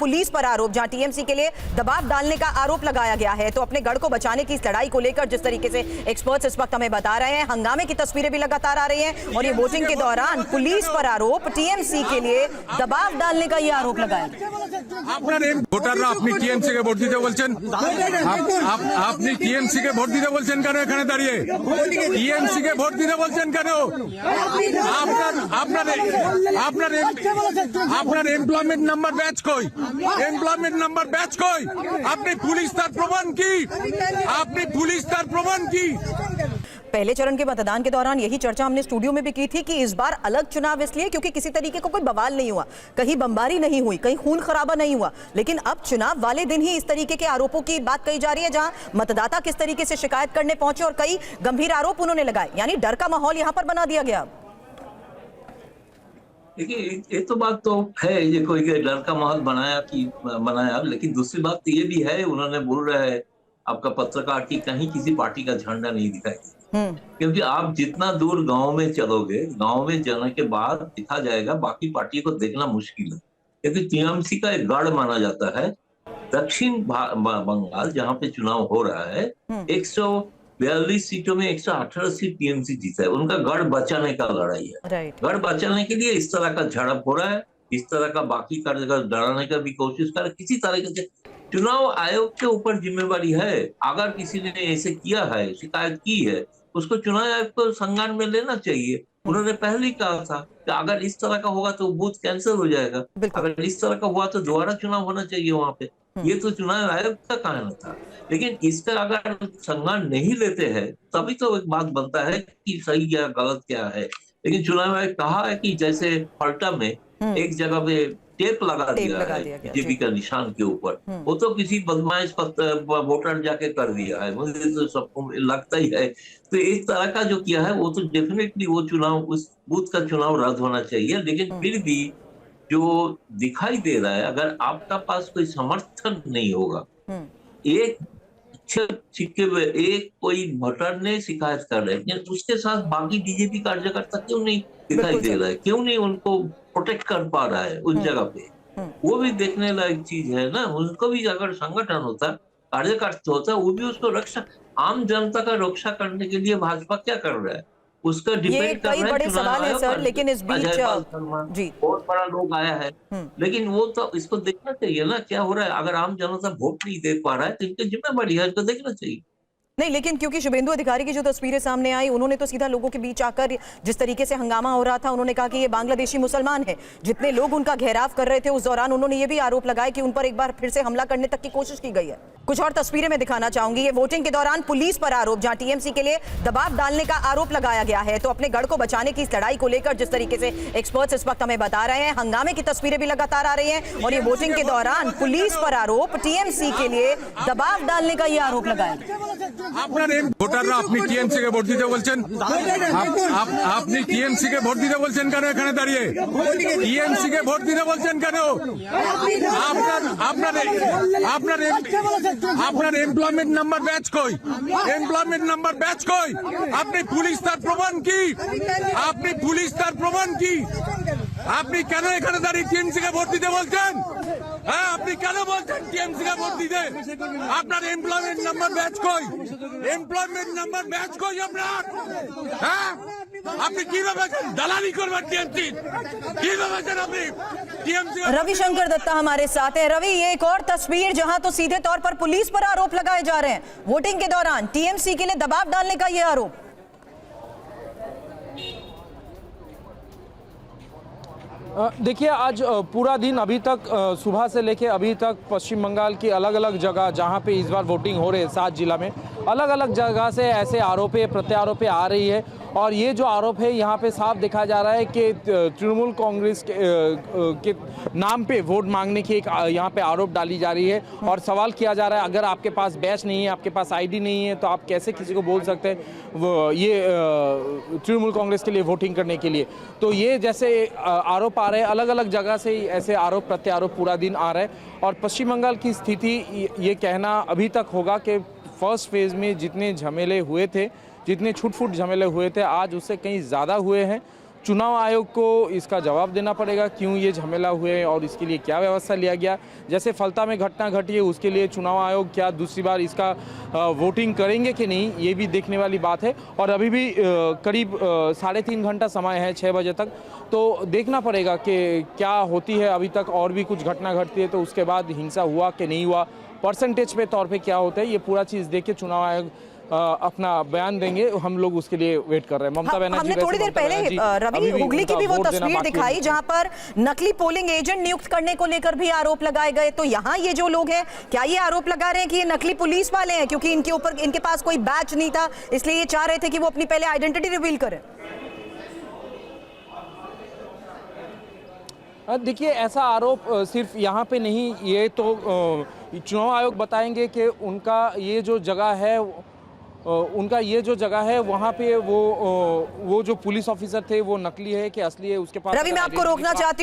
Police पर आरोप, जहां टीएमसी के लिए दबाव डालने का आरोप लगाया गया है। तो अपने गढ़ को बचाने की इस लड़ाई को लेकर जिस तरीके से एक्सपर्ट्स इस वक्त हमें बता रहे हैं, हंगामे की तस्वीरें भी लगातार आ रही हैं और ये वोटिंग के दौरान पुलिस पर आरोप, टीएमसी के लिए दबाव डालने का ये आरोप लगाया ভোটাররা আপনি টিএমসি কে ভোট দিতে বলছেন, আপনি টিএমসি কে ভোট দিতে বলছেন কেন? এখানে দাঁড়িয়ে টিএমসি কে ভোট দিতে বলছেন কেন? আপনার এমপ্লয়মেন্ট নাম্বার ব্যাচ কই? এমপ্লয়মেন্ট নাম্বার ব্যাচ কই? আপনি পুলিশ তার প্রমাণ কি? আপনি পুলিশ তার প্রমাণ কি? पहले चरण के मतदान के दौरान यही चर्चा हमने स्टूडियो में भी की थी कि इस बार अलग चुनाव इसलिए क्योंकि किसी तरीके का कोई बवाल नहीं हुआ, कहीं बमबारी नहीं हुई, कहीं खून खराबा नहीं हुआ। लेकिन अब चुनाव वाले दिन ही इस तरीके के आरोपों की बात कही जा रही है, जहां मतदाता किस तरीके से शिकायत करने पहुंचे और कई गंभीर आरोप उन्होंने लगाए, यानी डर का माहौल यहां पर बना दिया गया। देखिए, ये तो बात तो है, ये कोई डर का माहौल बनाया, लेकिन दूसरी बात ये भी है, उन्होंने बोल रहा है आपका पत्रकार की कहीं किसी पार्टी का झंडा नहीं दिखाई देता, क्योंकि आप जितना दूर गांव में चलोगे, गांव में जाने के बाद दिखा जाएगा, बाकी पार्टी को देखना मुश्किल है, क्योंकि टीएमसी का एक गढ़ माना जाता है। दक्षिण बंगाल जहां पे चुनाव हो रहा है, 142 सीटों में 118 सीट टीएमसी जीता है। उनका गढ़ बचाने का लड़ाई है। गढ़ बचाने के लिए इस तरह का झड़प हो रहा है, इस तरह का बाकी कार्यकर्ता डराने का भी कोशिश कर, किसी तरीके से चुनाव आयोग के ऊपर जिम्मेवारी है। अगर किसी ने ऐसे किया है, शिकायत की है, उसको चुनाव आयोग को संज्ञान में लेना चाहिए। उन्होंने पहले ही कहा था कि अगर इस तरह का होगा तो बूथ कैंसिल हो जाएगा, अगर इस तरह का हुआ तो दोबारा चुनाव होना चाहिए वहां पे। ये तो चुनाव आयोग का कहना था, लेकिन इसका अगर संज्ञान नहीं लेते हैं तभी तो एक बात बनता है कि सही या गलत क्या है। लेकिन चुनाव आयोग कहा है कि जैसे फल्टा में एक जगह पे टेप लगा दिया है बीजेपी का निशान के ऊपर, वो तो किसी बदमाश वोटर जाके कर दिया है, मुझे तो सबको लगता ही है। तो इस तरह का जो किया है वो तो डेफिनेटली वो चुनाव, उस बूथ का चुनाव रद्द होना चाहिए। लेकिन फिर भी जो दिखाई दे रहा है, अगर आपका पास कोई समर्थन नहीं होगा, एक एक कोई वोटर ने शिकायत कर रहे हैं, लेकिन उसके साथ बाकी बीजेपी कार्यकर्ता क्यों नहीं दिखाई दे रहा है, क्यों नहीं उनको प्रोटेक्ट कर पा रहा है उस जगह पे? वो भी देखने लायक चीज है ना। उनको भी अगर संगठन होता, कार्यकर्ता होता, वो भी उसको रक्षा, आम जनता का रक्षा करने के लिए भाजपा क्या कर रहा है उसका डिपेंड कर रहा है। बड़े सवाल है सर, लेकिन इस बीच जी बहुत बड़ा लोग आया है, लेकिन वो तो इसको देखना चाहिए ना क्या हो रहा है। अगर आम जनता वोट नहीं दे पा रहा है तो इनकी जिम्मेवारी है, इसको देखना चाहिए। नहीं, लेकिन क्योंकि शुभेंदु अधिकारी की जो तस्वीरें सामने आई, उन्होंने तो सीधा लोगों के बीच आकर जिस तरीके से हंगामा हो रहा था, उन्होंने कहा कि ये बांग्लादेशी मुसलमान है। जितने लोग उनका घेराव कर रहे थे उस दौरान उन्होंने ये भी आरोप लगाया कि उन पर एक बार फिर से हमला करने तक की कोशिश की गई है। कुछ और तस्वीरें मैं दिखाना चाहूंगी। ये वोटिंग के दौरान पुलिस पर आरोप, जहां टीएमसी के लिए दबाव डालने का आरोप लगाया गया है। तो अपने गढ़ को बचाने की इस लड़ाई को लेकर जिस तरीके से एक्सपर्ट्स इस वक्त हमें बता रहे हैं, हंगामे की तस्वीरें भी लगातार आ रही हैं और ये वोटिंग के दौरान पुलिस पर आरोप, टीएमसी के लिए दबाव डालने का ये आरोप लगाया गया। ভোটাররা আপনি টিএমসি কে ভোট দিতে বলছেন, আপনি টিএমসি কে ভোট দিতে বলছেন কেন? এখানে দাঁড়িয়ে টিএমসি কে ভোট দিতে বলছেন কেন? আপনার এমপ্লয়মেন্ট নাম্বার ব্যাচ কই? এমপ্লয়মেন্ট নাম্বার ব্যাচ কই? আপনি পুলিশ তার প্রমাণ কি? আপনি পুলিশ তার প্রমাণ কি? আপনি কেন এখানে দাঁড়িয়ে টিএমসি কে ভোট দিতে বলছেন? হ্যাঁ, আপনি কেন বলছেন টিএমসি কে ভোট দিতে? আপনার এমপ্লয়মেন্ট নাম্বার ব্যাচ কই? এমপ্লয়মেন্ট নাম্বার ব্যাচ কই আপনার? হ্যাঁ, আপনি কি ভাবছেন দালালি করবেন টিএমসি? কি ভাবছেন আপনি টিএমসি? रविशंकर दत्ता हमारे साथ है। रवि, ये एक और तस्वीर जहां तो सीधे तौर पर पुलिस पर आरोप लगाए जा रहे हैं, वोटिंग के दौरान टीएमसी के लिए दबाव डालने का ये आरोप। देखिए, आज पूरा दिन अभी तक सुबह से लेके अभी तक पश्चिम बंगाल की अलग अलग जगह जहां पे इस बार वोटिंग हो रही है, 7 जिला में अलग अलग जगह से ऐसे आरोपें प्रत्यारोपें आ रही है। और ये जो आरोप है यहाँ पे साफ देखा जा रहा है कि तृणमूल कांग्रेस के नाम पे वोट मांगने की एक यहाँ पे आरोप डाली जा रही है। और सवाल किया जा रहा है, अगर आपके पास बैच नहीं है, आपके पास आईडी नहीं है, तो आप कैसे किसी को बोल सकते हैं ये तृणमूल कांग्रेस के लिए वोटिंग करने के लिए? तो ये जैसे आरोप आ रहे हैं, अलग अलग जगह से ऐसे आरोप प्रत्यारोप पूरा दिन आ रहे हैं। और पश्चिम बंगाल की स्थिति ये कहना अभी तक होगा कि फर्स्ट फेज़ में जितने झमेले हुए थे, जितने छूट-फूट झमेले हुए थे, आज उससे कहीं ज़्यादा हुए हैं। चुनाव आयोग को इसका जवाब देना पड़ेगा, क्यों ये झमेला हुए और इसके लिए क्या व्यवस्था लिया गया। जैसे फलता में घटना घटी है, उसके लिए चुनाव आयोग क्या दूसरी बार इसका वोटिंग करेंगे कि नहीं, ये भी देखने वाली बात है। और अभी भी करीब 3.5 घंटा समय है, 6 बजे तक, तो देखना पड़ेगा कि क्या होती है। अभी तक और भी कुछ घटना घटती है तो उसके बाद हिंसा हुआ कि नहीं हुआ, परसेंटेज पे तौर पे क्या होता है, ये पूरा चीज़ देख के चुनाव आयोग अपना बयान देंगे। हम लोग उसके लिए वेट कर रहे हैं। ममता बनर्जी, हमने थोड़ी देर पहले रवि हुगली की भी वो तस्वीर दिखाई जहां पर नकली पोलिंग एजेंट नियुक्त करने को लेकर भी आरोप लगाए गए। तो यहाँ ये जो लोग हैं, क्या ये आरोप लगा रहे हैं कि ये नकली पुलिस वाले हैं, क्योंकि इनके ऊपर इनके पास कोई बैच नहीं था, इसलिए ये चाह रहे थे कि वो अपनी पहले आइडेंटिटी रिवील करें? देखिए, ऐसा आरोप सिर्फ यहाँ पे नहीं, ये तो चुनाव आयोग बताएंगे कि उनका ये जो जगह है वहाँ पे वो जो पुलिस ऑफिसर थे वो नकली है कि असली है, उसके पास। रवि, मैं आपको रोकना चाहती हूँ।